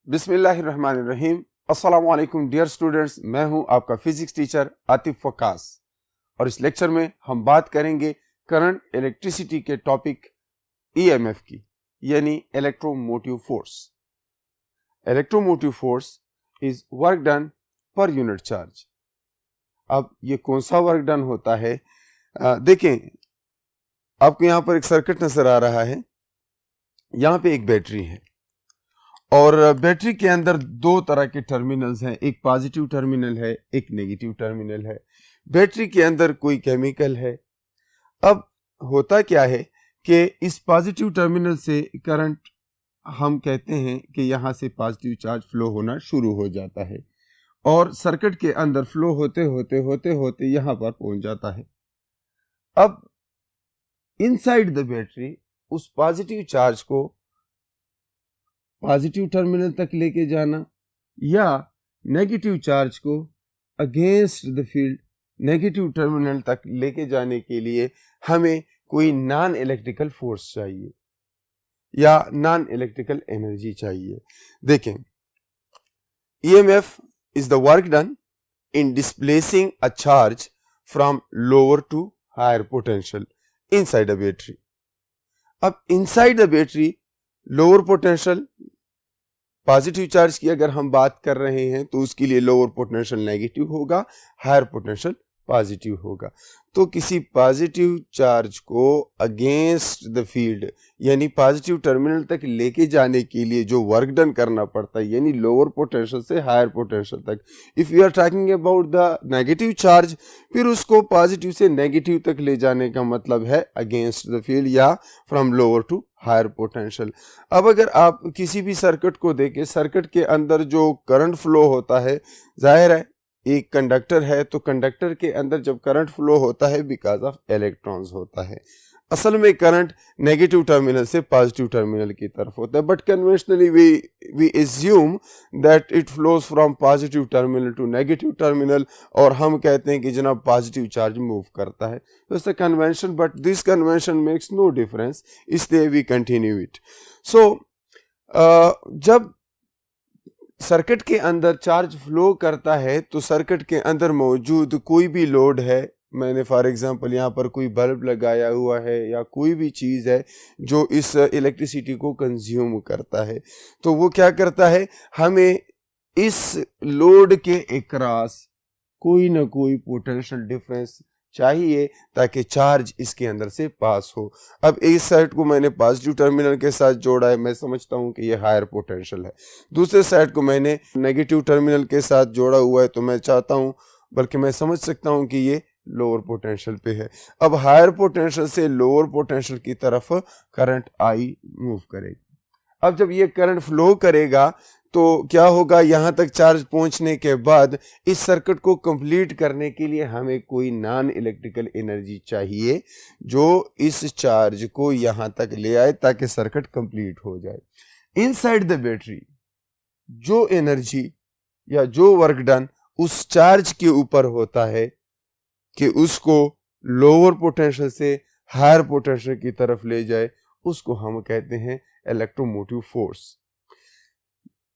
बिस्मिल्लाहिर्रहमानिर्रहीम। अस्सलाम वालेकुम डियर स्टूडेंट्स, मैं हूं आपका फिजिक्स टीचर आतिफ वकास और इस लेक्चर में हम बात करेंगे करंट इलेक्ट्रिसिटी के टॉपिक ईएमएफ की, यानी electromotive force. Electromotive force is work done पर यूनिट चार्ज। अब ये कौन सा वर्क डन होता है, देखें आपको यहाँ पर एक सर्किट नजर आ रहा है। यहाँ पे एक बैटरी है और बैटरी के अंदर दो तरह के टर्मिनल्स हैं, एक पॉजिटिव टर्मिनल है, एक नेगेटिव टर्मिनल है। बैटरी के अंदर कोई केमिकल है। अब होता क्या है कि इस पॉजिटिव टर्मिनल से करंट, हम कहते हैं कि यहाँ से पॉजिटिव चार्ज फ्लो होना शुरू हो जाता है और सर्किट के अंदर फ्लो होते होते यहाँ पर पहुंच जाता है। अब इनसाइड द बैटरी उस पॉजिटिव चार्ज को पॉजिटिव टर्मिनल तक लेके जाना या नेगेटिव चार्ज को against the field negative terminal तक लेके जाने के लिए हमें कोई नॉन इलेक्ट्रिकल फोर्स चाहिए या नॉन इलेक्ट्रिकल एनर्जी चाहिए। देखें, EMF is the work done in displacing a charge from lower to higher potential inside the battery. अब inside the battery lower potential, positive charge की अगर हम बात कर रहे हैं तो उसके लिए लोअर पोटेंशियल नेगेटिव होगा, हायर पोटेंशियल पॉजिटिव होगा। तो किसी पॉजिटिव चार्ज को अगेंस्ट द फील्ड यानी पॉजिटिव टर्मिनल तक लेके जाने के लिए जो वर्क डन करना पड़ता है, यानी लोअर पोटेंशियल से हायर पोटेंशियल तक। If you are talking about the negative charge, फिर उसको पॉजिटिव से नेगेटिव तक ले जाने का मतलब है अगेंस्ट द फील्ड या from lower to higher potential. अब अगर आप किसी भी सर्किट को देखें, सर्किट के अंदर जो करंट फ्लो होता है, जाहिर है एक कंडक्टर है तो कंडक्टर के अंदर जब करंट फ्लो होता है बिकॉज ऑफ इलेक्ट्रॉन्स होता है। असल में करंट नेगेटिव टर्मिनल से पॉजिटिव टर्मिनल की तरफ होता है, but conventionally we assume that it flows from positive terminal to negative terminal और हम कहते हैं कि जनाब पॉजिटिव चार्ज मूव करता है। तो it's a convention, but this convention makes no difference, इसलिए वी कंटिन्यू इट। सो जब सर्किट के अंदर चार्ज फ्लो करता है तो सर्किट के अंदर मौजूद कोई भी लोड है, मैंने फॉर एग्जांपल यहाँ पर कोई बल्ब लगाया हुआ है या कोई भी चीज़ है जो इस इलेक्ट्रिसिटी को कंज्यूम करता है, तो वो क्या करता है, हमें इस लोड के अक्रॉस कोई ना कोई पोटेंशियल डिफरेंस चाहिए ताकि चार्ज इसके अंदर से पास हो। अब इस साइड को मैंने पॉजिटिव टर्मिनल के साथ जोड़ा है, मैं समझता हूं कि ये हायर पोटेंशियल है। दूसरे साइड को मैंने नेगेटिव टर्मिनल के साथ जोड़ा हुआ है तो मैं चाहता हूं, बल्कि मैं समझ सकता हूं कि ये लोअर पोटेंशियल पे है। अब हायर पोटेंशियल से लोअर पोटेंशियल की तरफ करंट आई मूव करेगा। अब जब ये करंट फ्लो करेगा तो क्या होगा, यहां तक चार्ज पहुंचने के बाद इस सर्किट को कंप्लीट करने के लिए हमें कोई नॉन इलेक्ट्रिकल एनर्जी चाहिए जो इस चार्ज को यहां तक ले आए ताकि सर्किट कंप्लीट हो जाए। इनसाइड द बैटरी जो एनर्जी या जो वर्क डन उस चार्ज के ऊपर होता है कि उसको लोअर पोटेंशियल से हायर पोटेंशियल की तरफ ले जाए, उसको हम कहते हैं इलेक्ट्रोमोटिव फोर्स।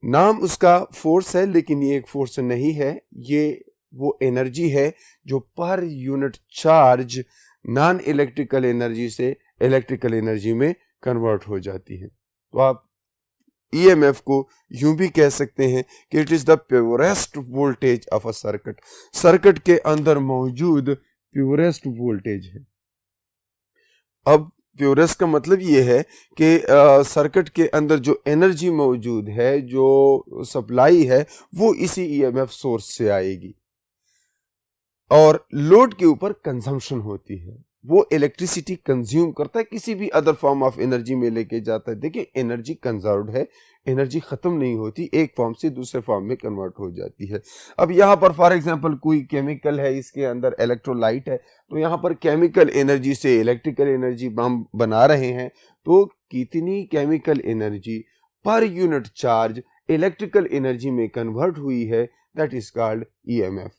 नाम उसका फोर्स है लेकिन ये एक फोर्स नहीं है, ये वो एनर्जी है जो पर unit charge non electrical energy से इलेक्ट्रिकल एनर्जी में कन्वर्ट हो जाती है। तो आप ईएमएफ को यूं भी कह सकते हैं कि it is the purest voltage of a circuit. Circuit के अंदर मौजूद प्योरेस्ट वोल्टेज है। अब प्योरेस्ट का मतलब ये है कि सर्किट के अंदर जो एनर्जी मौजूद है, जो सप्लाई है, वो इसी ईएमएफ सोर्स से आएगी और लोड के ऊपर कंजम्पशन होती है। वो इलेक्ट्रिसिटी कंज्यूम करता है, किसी भी अदर फॉर्म ऑफ एनर्जी में लेके जाता है। देखिए, एनर्जी कंजर्व्ड है, एनर्जी खत्म नहीं होती, एक फॉर्म से दूसरे फॉर्म में कन्वर्ट हो जाती है। अब यहाँ पर फॉर एग्जांपल कोई केमिकल है, इसके अंदर इलेक्ट्रोलाइट है, तो यहाँ पर केमिकल एनर्जी से इलेक्ट्रिकल एनर्जी हम बना रहे हैं, तो कितनी chemical energy per unit charge electrical energy में कन्वर्ट हुई है, that is called EMF.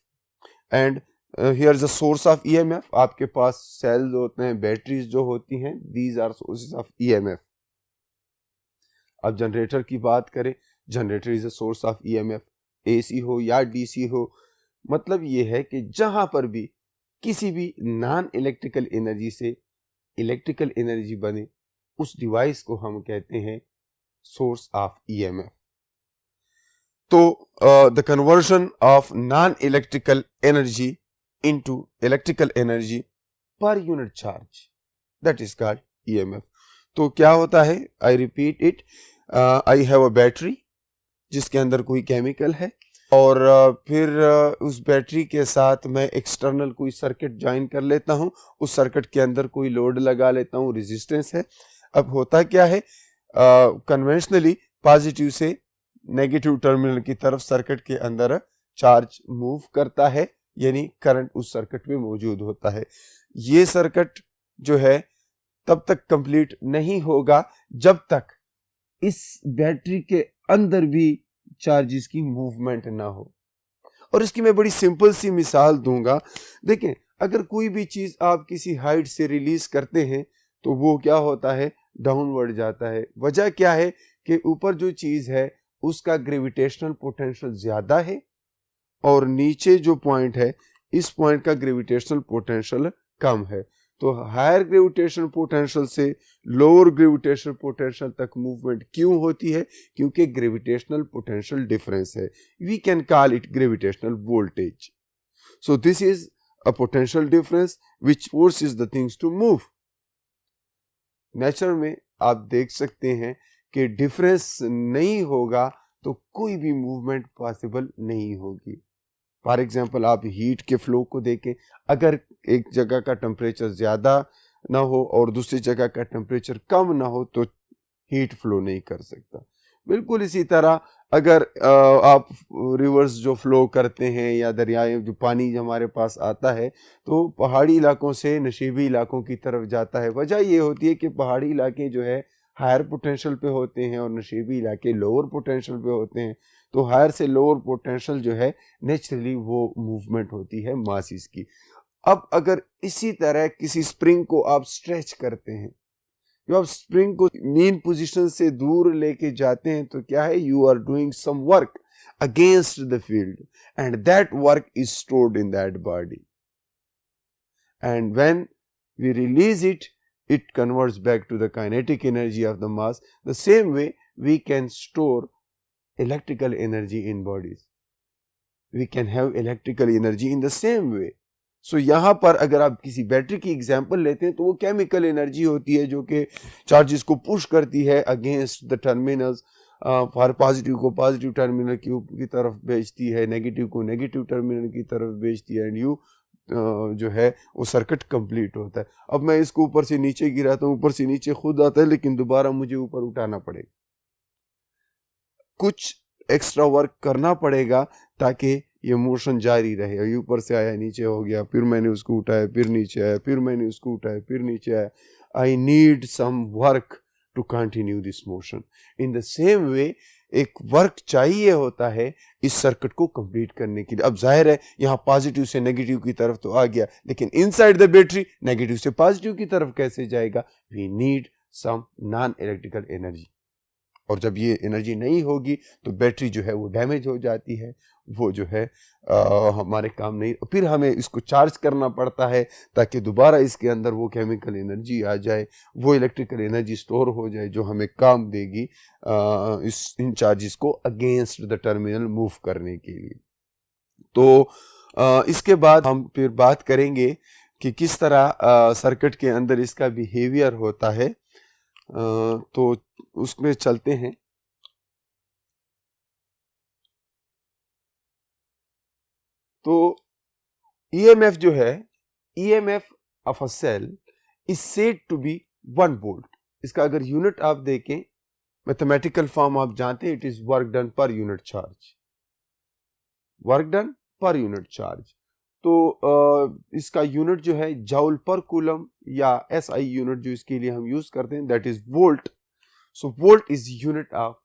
And here is the source of EMF. आपके पास सेल्स होते हैं, बैटरीज जो होती हैं, these are sources of EMF. अब जनरेटर की बात करें generator is a source of EMF, AC हो या डीसी हो। मतलब ये है कि जहां पर भी किसी भी नॉन इलेक्ट्रिकल एनर्जी से इलेक्ट्रिकल एनर्जी बने, उस डिवाइस को हम कहते हैं सोर्स ऑफ ईएमएफ। तो the conversion of non electrical energy into electrical energy per unit charge, that is called EMF. तो क्या होता है, I repeat it, I have a battery जिसके अंदर कोई केमिकल है और फिर उस बैटरी के साथ मैं एक्सटर्नल कोई सर्किट ज्वाइन कर लेता हूं, उस सर्किट के अंदर कोई लोड लगा लेता हूं, रेजिस्टेंस है। अब होता क्या है, कन्वेंशनली पॉजिटिव से नेगेटिव टर्मिनल की तरफ सर्किट के अंदर चार्ज मूव करता है, यानी करंट उस सर्किट में मौजूद होता है। ये सर्किट जो है तब तक कंप्लीट नहीं होगा जब तक इस बैटरी के अंदर भी चार्जेस की मूवमेंट ना हो। और इसकी मैं बड़ी सिंपल सी मिसाल दूंगा। देखें, अगर कोई भी चीज आप किसी हाइट से रिलीज करते हैं तो वो क्या होता है, डाउनवर्ड जाता है। वजह क्या है कि ऊपर जो चीज है उसका ग्रेविटेशनल पोटेंशियल ज्यादा है और नीचे जो पॉइंट है इस पॉइंट का ग्रेविटेशनल पोटेंशियल कम है। तो हायर ग्रेविटेशनल पोटेंशियल से लोअर ग्रेविटेशनल पोटेंशियल तक मूवमेंट क्यों होती है, क्योंकि ग्रेविटेशनल पोटेंशियल डिफरेंस है। We can call it gravitational voltage. So this is a potential difference which forces the things to move. Nature में आप देख सकते हैं कि डिफरेंस नहीं होगा तो कोई भी मूवमेंट पॉसिबल नहीं होगी। फॉर एग्जाम्पल आप हीट के फ्लो को देखें, अगर एक जगह का टेम्परेचर ज़्यादा ना हो और दूसरी जगह का टेम्परेचर कम ना हो तो हीट फ्लो नहीं कर सकता। बिल्कुल इसी तरह अगर आप रिवर्स जो फ्लो करते हैं या दरियाएं जो पानी हमारे पास आता है तो पहाड़ी इलाकों से नशीबी इलाकों की तरफ जाता है। वजह ये होती है कि पहाड़ी इलाके जो है हायर पोटेंशियल पे होते हैं और नशीबी इलाके लोअर पोटेंशियल पे होते हैं। तो हायर से लोअर पोटेंशियल जो है नेचुरली वो मूवमेंट होती है मासेस की। अब अगर इसी तरह किसी स्प्रिंग को आप स्ट्रेच करते हैं, जब आप स्प्रिंग को मेन पोजीशन से दूर लेके जाते हैं तो क्या है, you are doing some work against the field and that work is stored in that body and when we release it, it converts back to the kinetic energy of the mass. The same way we can store electrical energy in bodies. We can have electrical energy in the same way. So यहाँ पर अगर आप किसी battery की example लेते हैं तो वो केमिकल एनर्जी होती है जो कि चार्जेस को पुश करती है against the terminals. For positive को पॉजिटिव टर्मिनल की तरफ भेजती है, नेगेटिव को नेगेटिव टर्मिनल की तरफ भेजती है, एंड यू जो है वो सर्किट कंप्लीट होता है। अब मैं इसको ऊपर से नीचे गिराता हूँ, ऊपर से नीचे खुद आता है लेकिन दोबारा मुझे ऊपर उठाना पड़ेगा, कुछ एक्स्ट्रा वर्क करना पड़ेगा ताकि ये मोशन जारी रहे। ये ऊपर से आया, नीचे हो गया, फिर मैंने उसको उठाया, फिर नीचे आया, फिर मैंने उसको उठाया, फिर नीचे आया। I need some work to continue this motion. In the same way एक वर्क चाहिए होता है इस सर्किट को कंप्लीट करने के लिए। अब जाहिर है यहाँ पॉजिटिव से नेगेटिव की तरफ तो आ गया, लेकिन इनसाइड द बैटरी नेगेटिव से पॉजिटिव की तरफ कैसे जाएगा? We need some non electrical energy. और जब ये एनर्जी नहीं होगी तो बैटरी जो है वो डैमेज हो जाती है, वो जो है हमारे काम नहीं। फिर हमें इसको चार्ज करना पड़ता है ताकि दोबारा इसके अंदर वो केमिकल एनर्जी आ जाए, वो इलेक्ट्रिकल एनर्जी स्टोर हो जाए जो हमें काम देगी इन चार्जेस को अगेंस्ट द टर्मिनल मूव करने के लिए। तो इसके बाद हम फिर बात करेंगे कि किस तरह सर्किट के अंदर इसका बिहेवियर होता है। तो उसमें चलते हैं। तो EMF जो है, EMF of a cell is said to be 1 volt. इसका अगर यूनिट आप देखें, मैथमेटिकल फॉर्म आप जानते हैं, इट इज वर्क डन पर यूनिट चार्ज, वर्क डन पर यूनिट चार्ज। तो इसका यूनिट जो है जूल पर कूलम या SI यूनिट जो इसके लिए हम यूज करते हैं, that is volt. So volt is unit of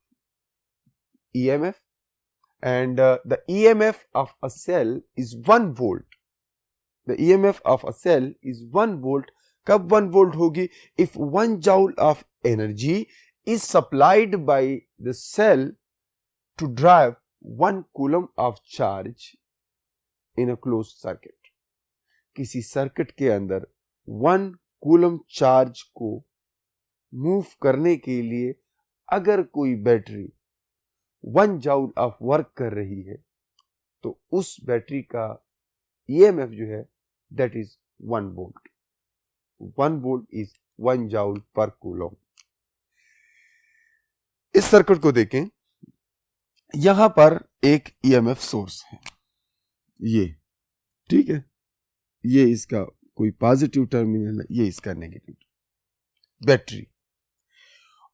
EMF and the EMF of a cell is 1 volt. The EMF of a cell is 1 volt. कब 1 volt होगी? If 1 joule of energy is supplied by the cell to drive 1 coulomb of charge in a closed circuit. किसी circuit के अंदर 1 coulomb charge को move करने के लिए अगर कोई बैटरी 1 जूल ऑफ वर्क कर रही है तो उस बैटरी का ईएमएफ जो है that is 1 volt. 1 volt is 1 joule पर कूलम. इस सर्किट को देखें, यहां पर एक ईएमएफ सोर्स है, ये ठीक है, ये इसका कोई पॉजिटिव टर्मिनल है, ये इसका नेगेटिव बैटरी.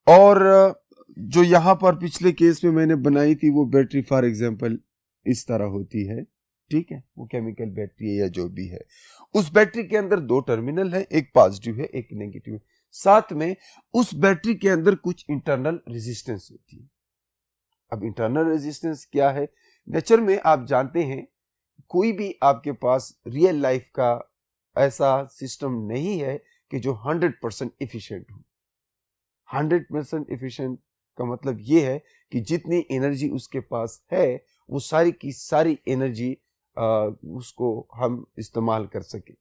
और जो यहां पर पिछले केस में मैंने बनाई थी वो बैटरी फॉर एग्जांपल इस तरह होती है, ठीक है, वो केमिकल बैटरी है या जो भी है. उस बैटरी के अंदर 2 टर्मिनल है, एक पॉजिटिव है एक नेगेटिव है. साथ में उस बैटरी के अंदर कुछ इंटरनल रेजिस्टेंस होती है. अब इंटरनल रेजिस्टेंस क्या है? नेचर में आप जानते हैं कोई भी आपके पास रियल लाइफ का ऐसा सिस्टम नहीं है कि जो 100% इफिशिएंट हो. 100% इफिशिएंट का मतलब ये है कि जितनी एनर्जी उसके पास है वो सारी की सारी एनर्जी उसको हम इस्तेमाल कर सके.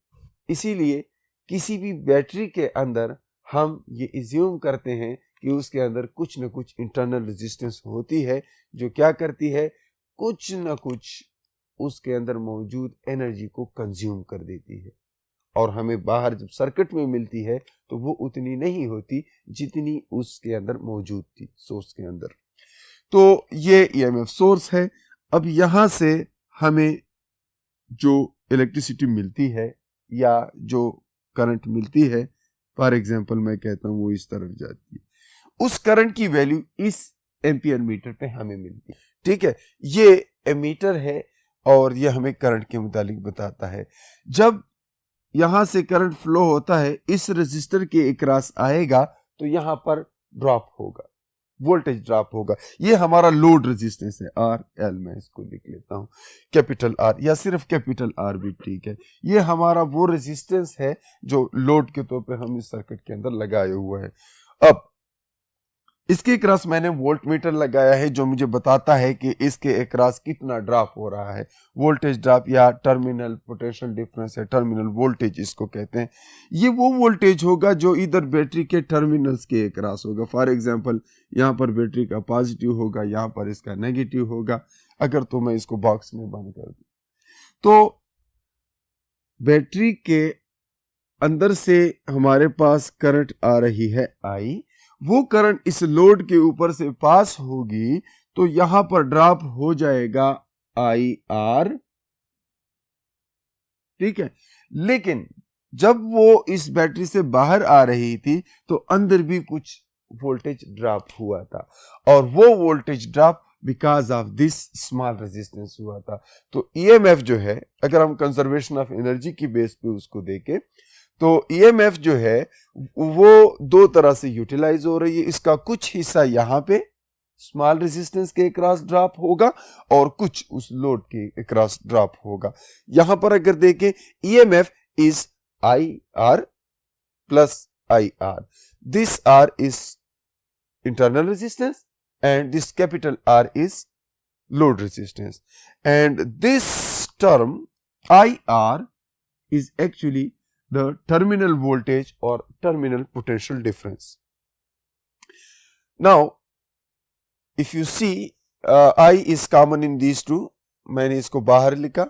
इसीलिए किसी भी बैटरी के अंदर हम ये इज्यूम करते हैं कि उसके अंदर कुछ न कुछ इंटरनल रेजिस्टेंस होती है जो क्या करती है, कुछ न कुछ उसके अंदर मौजूद एनर्जी को कंज्यूम कर देती है. और हमें बाहर जब सर्किट में मिलती है तो वो उतनी नहीं होती जितनी उसके अंदर मौजूद थी सोर्स के अंदर. तो ये ईएमएफ सोर्स है. अब यहां से हमें जो इलेक्ट्रिसिटी मिलती है या जो करंट मिलती है, फॉर एग्जांपल मैं कहता हूं वो इस तरफ जाती है, उस करंट की वैल्यू इस एम्पियर मीटर पे हमें मिलती है. ठीक है, ये एमीटर है और ये हमें करंट के मुतालिक बताता है. जब यहां से करंट फ्लो होता है इस रेजिस्टर के अक्रॉस आएगा तो यहां पर ड्रॉप होगा, वोल्टेज ड्रॉप होगा. ये हमारा लोड रेजिस्टेंस है आर एल, मैं इसको लिख लेता हूं कैपिटल आर या सिर्फ कैपिटल आर भी ठीक है. ये हमारा वो रेजिस्टेंस है जो लोड के तौर पे हम इस सर्किट के अंदर लगाए हुए हैं. अब इसके अक्रॉस मैंने वोल्ट मीटर लगाया है जो मुझे बताता है कि इसके अक्रॉस कितना ड्रॉप हो रहा है. वोल्टेज ड्रॉप या टर्मिनल पोटेंशियल डिफरेंस है, टर्मिनल वोल्टेज इसको कहते हैं. ये वो वोल्टेज होगा जो इधर बैटरी के टर्मिनल्स के अक्रॉस होगा. फॉर एग्जांपल यहाँ पर बैटरी का पॉजिटिव होगा, यहाँ पर इसका नेगेटिव होगा. अगर तो मैं इसको बॉक्स में बंद कर दूं तो बैटरी के अंदर से हमारे पास करंट आ रही है आई, वो करंट इस लोड के ऊपर से पास होगी तो यहां पर ड्रॉप हो जाएगा आई आर. ठीक है, लेकिन जब वो इस बैटरी से बाहर आ रही थी तो अंदर भी कुछ वोल्टेज ड्रॉप हुआ था और वो voltage drop because of this small resistance हुआ था. तो ईएमएफ जो है, अगर हम कंजर्वेशन ऑफ एनर्जी की बेस पे उसको देखें तो ईएमएफ जो है वो 2 तरह से यूटिलाइज हो रही है. इसका कुछ हिस्सा यहाँ पे स्मॉल रेजिस्टेंस के अक्रॉस ड्रॉप होगा और कुछ उस लोड के अक्रॉस ड्रॉप होगा. यहां पर अगर देखें EMF is I R plus I R. This R is internal resistance and this capital R is load resistance, and this term IR is actually the terminal voltage or terminal potential difference. Now if you see I is common in these two, मैंने इसको बाहर लिखा,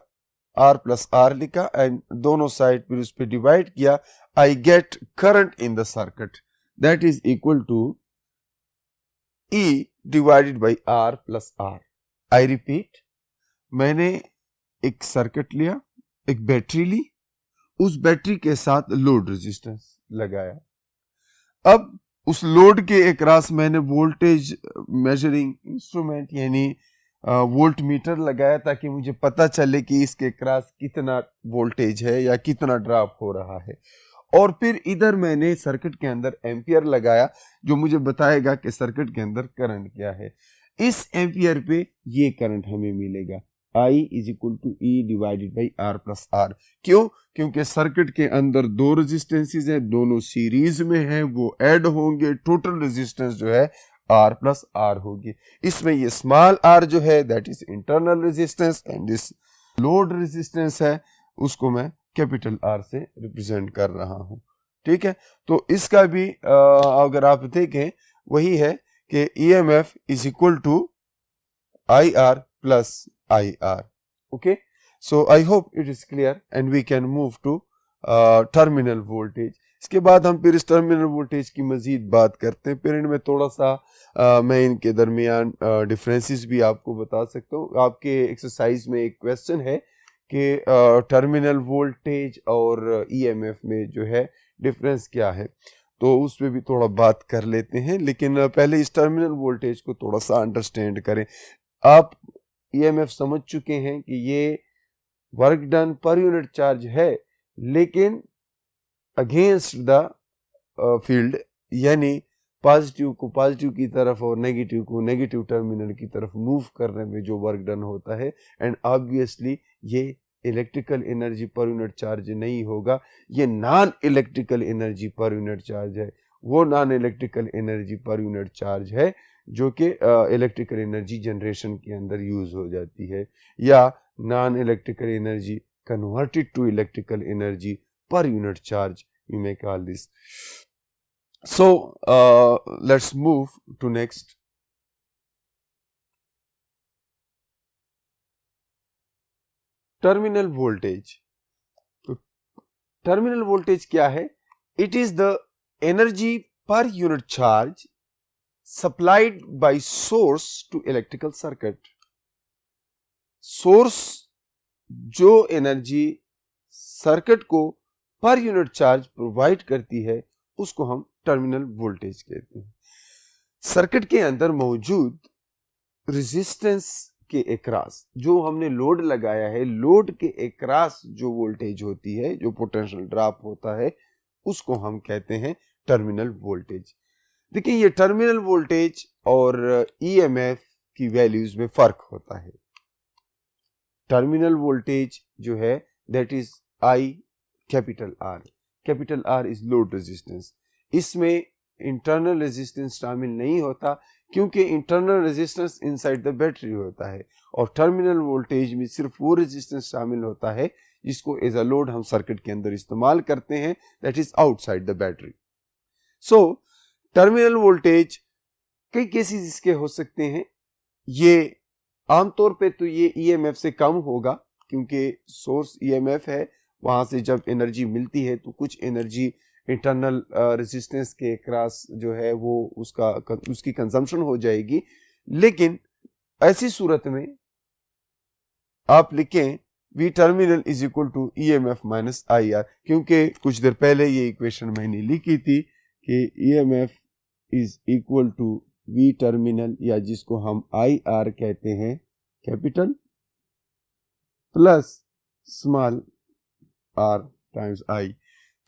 R plus R लिखा and दोनों side फिर उस पर divide किया. I get current in the circuit that is equal to E divided by R plus R. I repeat, मैंने एक सर्किट लिया, एक बैटरी ली, उस बैटरी के साथ लोड रेजिस्टेंस लगाया. अब उस लोड के अक्रॉस मैंने वोल्टेज मेजरिंग इंस्ट्रूमेंट यानी वोल्ट मीटर लगाया ताकि मुझे पता चले कि इसके अक्रॉस कितना वोल्टेज है या कितना ड्रॉप हो रहा है. और फिर इधर मैंने सर्किट के अंदर एम्पियर लगाया जो मुझे बताएगा कि सर्किट के अंदर करंट क्या है. इस एम्पियर पे ये करंट हमें मिलेगा, I is equal to E divided by R plus R. क्यों? क्योंकि सर्किट के अंदर 2 रेजिस्टेंसेस हैं, दोनों सीरीज में हैं, वो ऐड होंगे, टोटल रेजिस्टेंस जो है R प्लस R होगी। इसमें ये स्मॉल r जो है that is internal resistance and this load resistance है उसको मैं कैपिटल R से रिप्रेजेंट कर रहा हूं। ठीक है, तो इसका भी अगर आप देखें वही है कि EMF is equal to IR plus IR। Okay, so I hope it is clear and we can move to terminal voltage. इसके बाद हम फिर इस टर्मिनल वोल्टेज की मजीद बात करते हैं। फिर इनमें थोड़ा सा मैं इनके दरमियान डिफरेंसेस भी आपको बता सकता हूँ। आपके एक्सरसाइज में एक क्वेश्चन है कि टर्मिनल वोल्टेज और EMF में जो है डिफरेंस क्या है, तो उस पर भी थोड़ा बात कर लेते हैं। लेकिन पहले इस टर्मिनल वोल्टेज को थोड़ा सा अंडरस्टैंड करें। आप EMF समझ चुके हैं कि ये वर्क डन पर यूनिट चार्ज है, लेकिन अगेंस्ट द फील्ड, यानी पॉजिटिव को पॉजिटिव की तरफ और नेगेटिव को नेगेटिव टर्मिनल की तरफ मूव करने में जो वर्क डन होता है। एंड ऑब्वियसली ये electrical energy per unit charge नहीं होगा, ये non electrical energy per unit charge है। वो non electrical energy per unit charge है जो कि इलेक्ट्रिकल एनर्जी जनरेशन के अंदर यूज हो जाती है, या non electrical energy converted to electrical energy per unit charge, we may call this. So let's move to next. Terminal voltage. तो terminal voltage क्या है? It is the energy per unit charge supplied by source to electrical circuit. Source जो energy circuit को पर unit charge provide करती है उसको हम टर्मिनल वोल्टेज कहते हैं। सर्किट के अंदर मौजूद रेजिस्टेंस के अक्रॉस जो हमने लोड लगाया है, लोड के अक्रॉस जो वोल्टेज होती है, जो पोटेंशियल ड्रॉप होता है, उसको हम कहते हैं टर्मिनल वोल्टेज। देखिए ये टर्मिनल वोल्टेज और EMF की वैल्यूज में फर्क होता है। टर्मिनल वोल्टेज जो है that is I capital R, capital R is load resistance. इसमें इंटरनल रेजिस्टेंस शामिल नहीं होता क्योंकि internal resistance inside the battery होता है, और टर्मिनल वोल्टेज में सिर्फ वो रेजिस्टेंस शामिल होता है जिसको एज अ लोड हम सर्किट के अंदर इस्तेमाल करते हैं, that is outside the battery. So terminal voltage कई केसेस इसके हो सकते हैं। ये आमतौर पे तो ये EMF से कम होगा क्योंकि सोर्स EMF है, वहां से जब एनर्जी मिलती है तो कुछ एनर्जी इंटरनल रेजिस्टेंस के क्रॉस जो है वो उसकी कंजम्पशन हो जाएगी। लेकिन ऐसी सूरत में आप लिखें V terminal is equal to EMF minus IR, क्योंकि कुछ देर पहले ये इक्वेशन मैंने लिखी थी कि EMF is equal to V terminal, या जिसको हम IR कहते हैं capital, plus small R times I।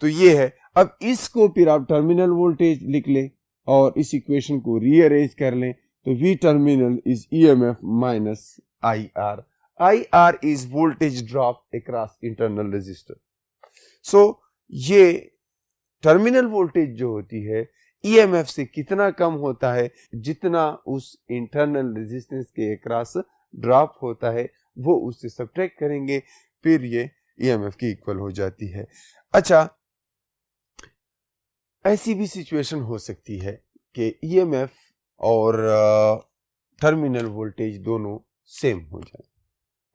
तो ये है। अब इसको फिर आप टर्मिनल वोल्टेज लिख लें और इस इक्वेशन को रीअरेंज कर लें तो V terminal is EMF minus IR। IR is voltage drop across internal resistor. So ये टर्मिनल वोल्टेज जो होती है EMF से कितना कम होता है, जितना उस इंटरनल रेजिस्टेंस के अक्रॉस ड्रॉप होता है वो उससे सब्ट्रैक्ट करेंगे, फिर ये EMF की इक्वल हो जाती है। अच्छा, ऐसी भी सिचुएशन हो सकती है कि EMF और टर्मिनल वोल्टेज दोनों सेम हो जाए,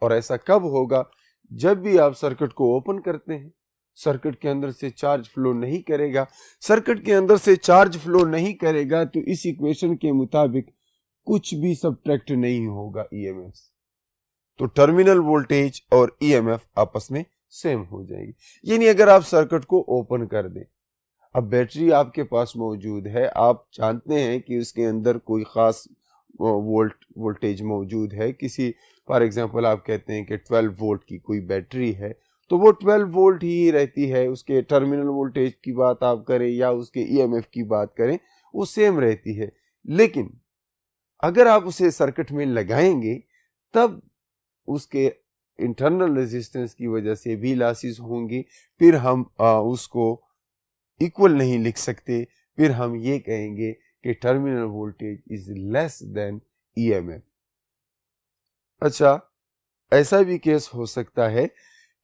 और ऐसा कब होगा? जब भी आप सर्किट को ओपन करते हैं, सर्किट के अंदर से चार्ज फ्लो नहीं करेगा। सर्किट के अंदर से चार्ज फ्लो नहीं करेगा तो इस इक्वेशन के मुताबिक कुछ भी सब्ट्रैक्ट नहीं होगा EMF, तो टर्मिनल वोल्टेज और EMF आपस में सेम हो जाएगी। यानी अगर आप सर्किट को ओपन कर दें, अब बैटरी आपके पास मौजूद है, आप जानते हैं कि उसके अंदर कोई खास वोल्टेज मौजूद है, किसी फॉर एग्जांपल आप कहते हैं कि 12 वोल्ट की कोई बैटरी है, तो वो 12 वोल्ट ही रहती है। उसके टर्मिनल वोल्टेज की बात आप करें या उसके EMF की बात करें, वो सेम रहती है। लेकिन अगर आप उसे सर्किट में लगाएंगे तब उसके इंटरनल रेजिस्टेंस की वजह से भी लॉसेस होंगी, फिर हम उसको इक्वल नहीं लिख सकते, फिर हम ये कहेंगे कि terminal voltage is less than EMF. अच्छा, ऐसा भी केस हो सकता है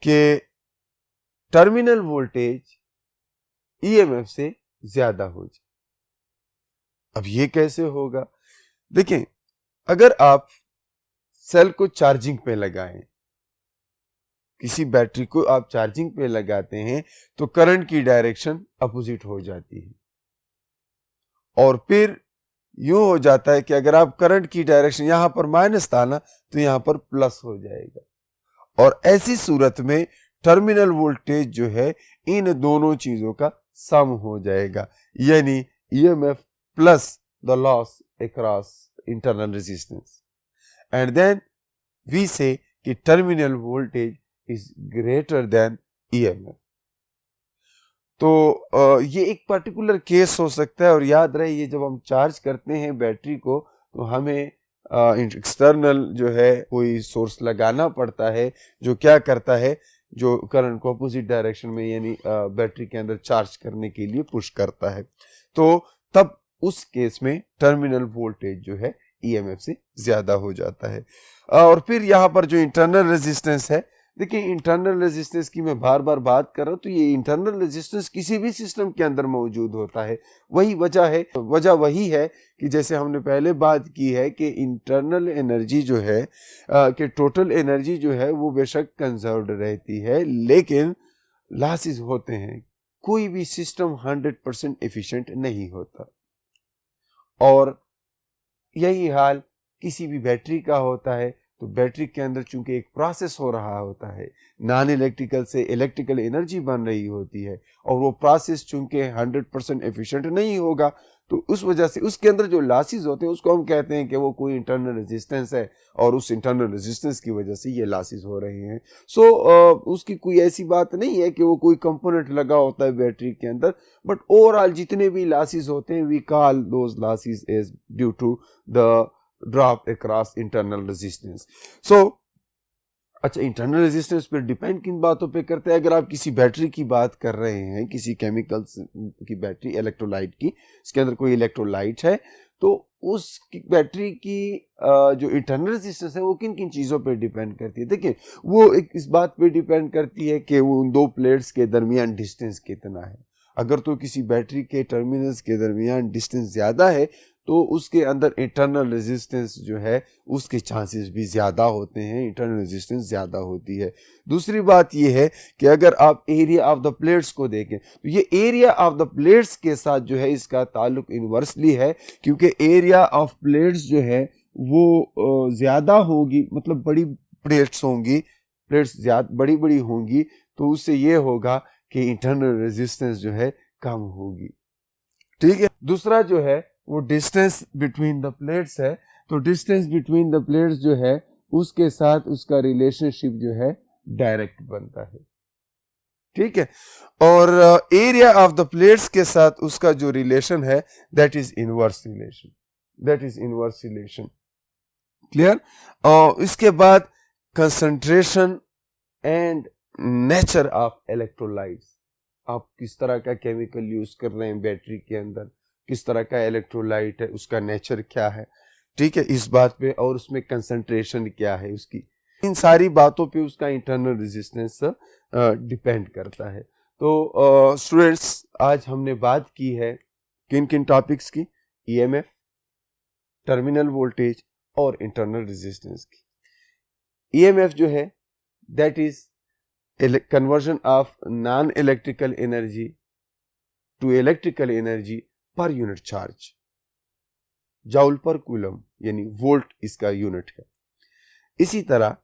कि टर्मिनल वोल्टेज ईएमएफ से ज्यादा हो जाए। अब ये कैसे होगा? देखें, अगर आप सेल को चार्जिंग पे लगाएं, किसी बैटरी को आप चार्जिंग पे लगाते हैं तो करंट की डायरेक्शन अपोजिट हो जाती है, और फिर यूं हो जाता है कि अगर आप करंट की डायरेक्शन यहां पर माइनस था ना, तो यहां पर प्लस हो जाएगा। और ऐसी सूरत में टर्मिनल वोल्टेज जो है इन दोनों चीजों का सम हो जाएगा, यानी EMF plus the loss across internal resistance, and then we say कि terminal voltage is greater than EMF. तो ये एक पर्टिकुलर केस हो सकता है। और याद रहे, ये जब हम चार्ज करते हैं बैटरी को तो हमें एक्सटर्नल जो है कोई सोर्स लगाना पड़ता है, जो क्या करता है, जो करंट को अपोजिट डायरेक्शन में यानी बैटरी के अंदर चार्ज करने के लिए पुश करता है। तो तब उस केस में टर्मिनल वोल्टेज जो है ईएमएफ से ज्यादा हो जाता है। और फिर यहाँ पर जो इंटरनल रेजिस्टेंस है, देखिए इंटरनल रेजिस्टेंस की मैं बार बार बात कर रहा हूं, तो ये इंटरनल रेजिस्टेंस किसी भी सिस्टम के अंदर मौजूद होता है। वही वजह वही है कि जैसे हमने पहले बात की है कि इंटरनल एनर्जी जो है कि टोटल एनर्जी जो है वो बेशक कंजर्व्ड रहती है, लेकिन लॉसेस होते हैं। कोई भी सिस्टम 100% एफिशिएंट नहीं होता, और यही हाल किसी भी बैटरी का होता है। तो बैटरी के अंदर चूंकि एक प्रोसेस हो रहा होता है, नॉन इलेक्ट्रिकल से इलेक्ट्रिकल एनर्जी बन रही होती है, और वो प्रोसेस चूंकि 100% एफिशिएंट नहीं होगा, तो उस वजह से उसके अंदर जो लॉसेस होते हैं उसको हम कहते हैं कि वो कोई इंटरनल रेजिस्टेंस है, और उस इंटरनल रेजिस्टेंस की वजह से ये लॉसेस हो रहे हैं। सो उसकी कोई ऐसी बात नहीं है कि वो कोई कंपोनेंट लगा होता है बैटरी के अंदर, बट ओवरऑल जितने भी लॉसेस होते हैं we call those losses is due to the drop across internal resistance. So अच्छा, इंटरनल रेजिस्टेंस पर डिपेंड किन बातों पे करते हैं? अगर आप किसी बैटरी की बात कर रहे हैं, किसी केमिकल्स की बैटरी, इलेक्ट्रोलाइट की, इसके अंदर कोई इलेक्ट्रोलाइट है, तो उस बैटरी की जो इंटरनल रेजिस्टेंस है वो किन किन चीज़ों पे डिपेंड करती है? देखिए, वो एक इस बात पे डिपेंड करती है कि वो उन दो प्लेट्स के दरमियान डिस्टेंस कितना है। अगर तो किसी बैटरी के टर्मिनल्स के दरमियान डिस्टेंस ज़्यादा है तो उसके अंदर इंटरनल रेजिस्टेंस जो है उसके चांसेस भी ज़्यादा होते हैं, इंटरनल रेजिस्टेंस ज़्यादा होती है। दूसरी बात यह है कि अगर आप एरिया ऑफ द प्लेट्स को देखें तो ये एरिया ऑफ द प्लेट्स के साथ जो है इसका ताल्लुक इन्वर्सली है, क्योंकि एरिया ऑफ प्लेट्स जो है वो ज़्यादा होगी, मतलब बड़ी प्लेट्स होंगी, प्लेट्स ज़्यादा बड़ी बड़ी होंगी, तो उससे ये होगा कि इंटरनल रेजिस्टेंस जो है कम होगी। ठीक है। दूसरा जो है वो डिस्टेंस बिटवीन द प्लेट्स है, तो डिस्टेंस बिटवीन द प्लेट्स जो है उसके साथ उसका रिलेशनशिप जो है डायरेक्ट बनता है। ठीक है। और एरिया ऑफ द प्लेट्स के साथ उसका जो रिलेशन है that is inverse relation, that is inverse relation. Clear? और इसके बाद concentration and nature of electrolytes, आप किस तरह का केमिकल यूज कर रहे हैं बैटरी के अंदर, किस तरह का इलेक्ट्रोलाइट है, उसका नेचर क्या है, ठीक है, इस बात पे, और उसमें कंसंट्रेशन क्या है उसकी, इन सारी बातों पे उसका इंटरनल रेजिस्टेंस डिपेंड करता है। तो स्टूडेंट्स, आज हमने बात की है किन किन टॉपिक्स की? ईएमएफ, टर्मिनल वोल्टेज और इंटरनल रेजिस्टेंस की। ईएमएफ जो है that is conversion of non-electrical energy to electrical energy per unit charge, joule पर कूलम, यानी वोल्ट इसका यूनिट है। इसी तरह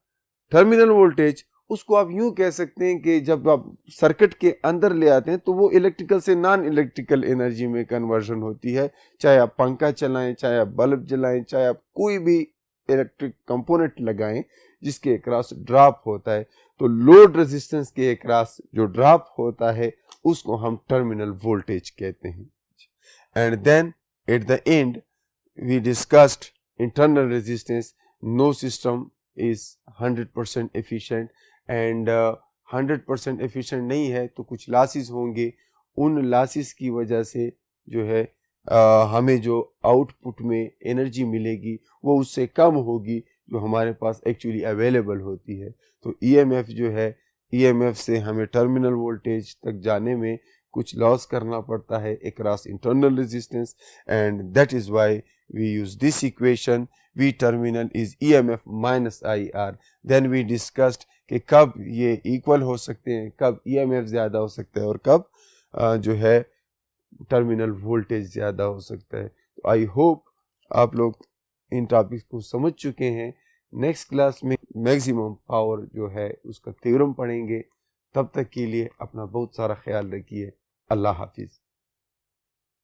टर्मिनल वोल्टेज, उसको आप यूं कह सकते हैं कि जब आप सर्किट के अंदर ले आते हैं तो वो इलेक्ट्रिकल से नॉन इलेक्ट्रिकल एनर्जी में कन्वर्जन होती है। चाहे आप पंखा चलाएं, चाहे आप बल्ब जलाएं, चाहे आप कोई भी इलेक्ट्रिक कंपोनेंट लगाएं जिसके अक्रॉस ड्रॉप होता है, तो लोड रेजिस्टेंस के अक्रॉस जो ड्रॉप होता है उसको हम टर्मिनल वोल्टेज कहते हैं। And then at the end we discussed internal resistance. No system is 100% efficient, and 100% efficient नहीं है तो कुछ लॉसेस होंगे। उन लॉसेस की वजह से जो है हमें जो आउटपुट में एनर्जी मिलेगी वो उससे कम होगी जो हमारे पास एक्चुअली अवेलेबल होती है। तो ईएमएफ जो है, ईएमएफ से हमें टर्मिनल वोल्टेज तक जाने में कुछ लॉस करना पड़ता है across internal resistance, and that is why we use this equation V terminal is EMF minus IR। Then we discussed कि कब ये इक्वल हो सकते हैं, कब EMF ज़्यादा हो सकता है और कब जो है टर्मिनल वोल्टेज ज़्यादा हो सकता है। तो आई होप आप लोग इन टॉपिक्स को समझ चुके हैं। नेक्स्ट क्लास में मैक्सिमम पावर जो है उसका थ्योरम पढ़ेंगे। तब तक के लिए अपना बहुत सारा ख्याल रखिए। अल्लाह हाफिज़।